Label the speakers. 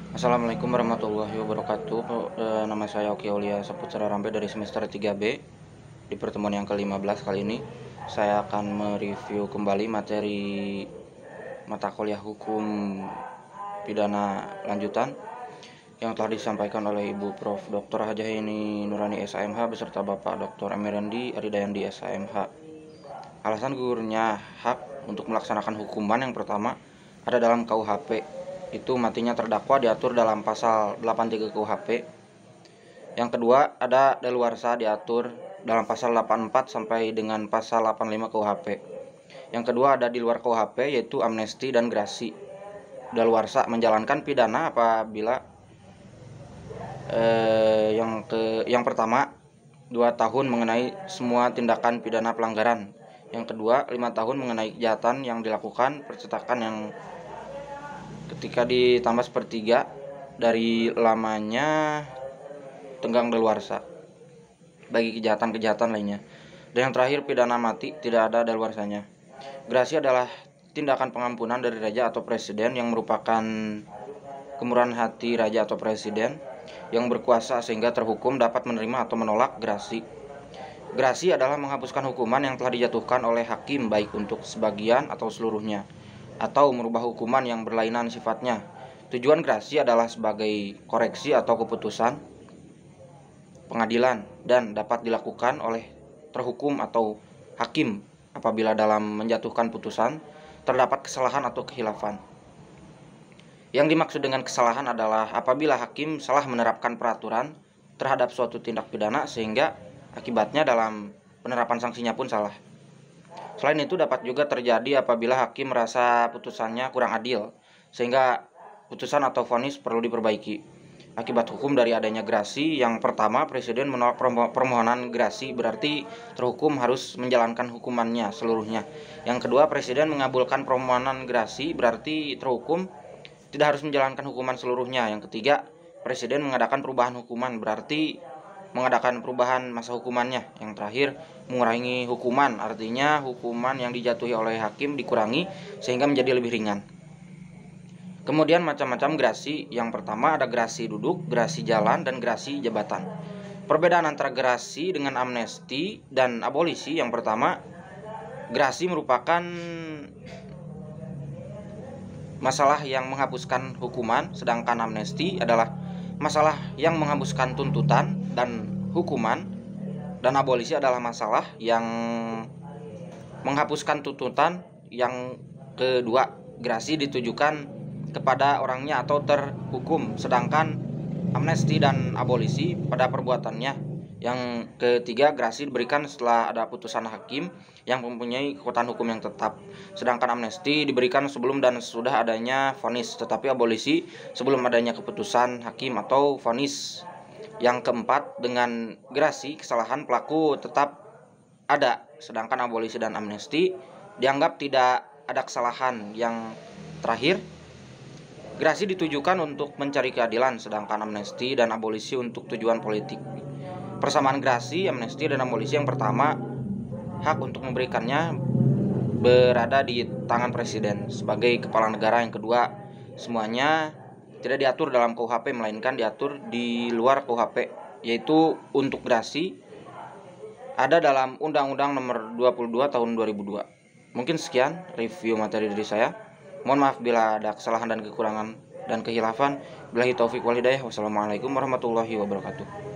Speaker 1: Assalamualaikum warahmatullahi wabarakatuh. Nama saya Oki Aulia Saputra Rambe dari semester 3B. Di pertemuan yang ke-15 kali ini, saya akan mereview kembali materi mata kuliah hukum pidana lanjutan yang telah disampaikan oleh Ibu Prof. Dr. Hajahini Nurani SAMH beserta Bapak Dr. Emerendi Aridayandi SAMH. Alasan gugurnya hak untuk melaksanakan hukuman yang pertama ada dalam KUHP, itu matinya terdakwa diatur dalam pasal 83 KUHP. Yang kedua, ada daluarsa diatur dalam pasal 84 sampai dengan pasal 85 KUHP. Yang kedua, ada di luar KUHP, yaitu amnesti dan grasi. Daluarsa menjalankan pidana apabila yang pertama 2 tahun mengenai semua tindakan pidana pelanggaran. Yang kedua, 5 tahun mengenai kejahatan yang dilakukan percetakan yang ketika ditambah sepertiga dari lamanya tenggang daluarsa bagi kejahatan-kejahatan lainnya. Dan yang terakhir, pidana mati tidak ada daluarsanya. Grasi adalah tindakan pengampunan dari raja atau presiden yang merupakan kemurahan hati raja atau presiden yang berkuasa sehingga terhukum dapat menerima atau menolak grasi. Grasi adalah menghapuskan hukuman yang telah dijatuhkan oleh hakim baik untuk sebagian atau seluruhnya, atau merubah hukuman yang berlainan sifatnya. Tujuan grasi adalah sebagai koreksi atau keputusan pengadilan dan dapat dilakukan oleh terhukum atau hakim apabila dalam menjatuhkan putusan terdapat kesalahan atau khilafan. Yang dimaksud dengan kesalahan adalah apabila hakim salah menerapkan peraturan terhadap suatu tindak pidana sehingga akibatnya dalam penerapan sanksinya pun salah. Selain itu dapat juga terjadi apabila hakim merasa putusannya kurang adil sehingga putusan atau vonis perlu diperbaiki. Akibat hukum dari adanya grasi, yang pertama, presiden menolak permohonan grasi berarti terhukum harus menjalankan hukumannya seluruhnya. Yang kedua, presiden mengabulkan permohonan grasi berarti terhukum tidak harus menjalankan hukuman seluruhnya. Yang ketiga, presiden mengadakan perubahan hukuman berarti mengadakan perubahan masa hukumannya. Yang terakhir, mengurangi hukuman, artinya hukuman yang dijatuhi oleh hakim dikurangi sehingga menjadi lebih ringan. Kemudian macam-macam grasi. Yang pertama ada grasi duduk, grasi jalan, dan grasi jabatan. Perbedaan antara grasi dengan amnesti dan abolisi, yang pertama, grasi merupakan masalah yang menghapuskan hukuman, sedangkan amnesti adalah masalah yang menghapuskan tuntutan dan hukuman, dan abolisi adalah masalah yang menghapuskan tuntutan. Yang kedua, grasi ditujukan kepada orangnya atau terhukum, sedangkan amnesti dan abolisi pada perbuatannya. Yang ketiga, grasi diberikan setelah ada putusan hakim yang mempunyai kekuatan hukum yang tetap, sedangkan amnesti diberikan sebelum dan sesudah adanya vonis, tetapi abolisi sebelum adanya keputusan hakim atau vonis. Yang keempat, dengan grasi kesalahan pelaku tetap ada, sedangkan abolisi dan amnesti dianggap tidak ada kesalahan. Yang terakhir, grasi ditujukan untuk mencari keadilan, sedangkan amnesti dan abolisi untuk tujuan politik. Persamaan grasi, amnesti, dan abolisi, yang pertama, hak untuk memberikannya berada di tangan presiden sebagai kepala negara. Yang kedua, semuanya tidak diatur dalam KUHP melainkan diatur di luar KUHP, yaitu untuk grasi ada dalam Undang-Undang Nomor 22 Tahun 2002. Mungkin sekian review materi dari saya. Mohon maaf bila ada kesalahan dan kekurangan dan kehilafan. Billahi taufik wal hidayah. Wassalamualaikum warahmatullahi wabarakatuh.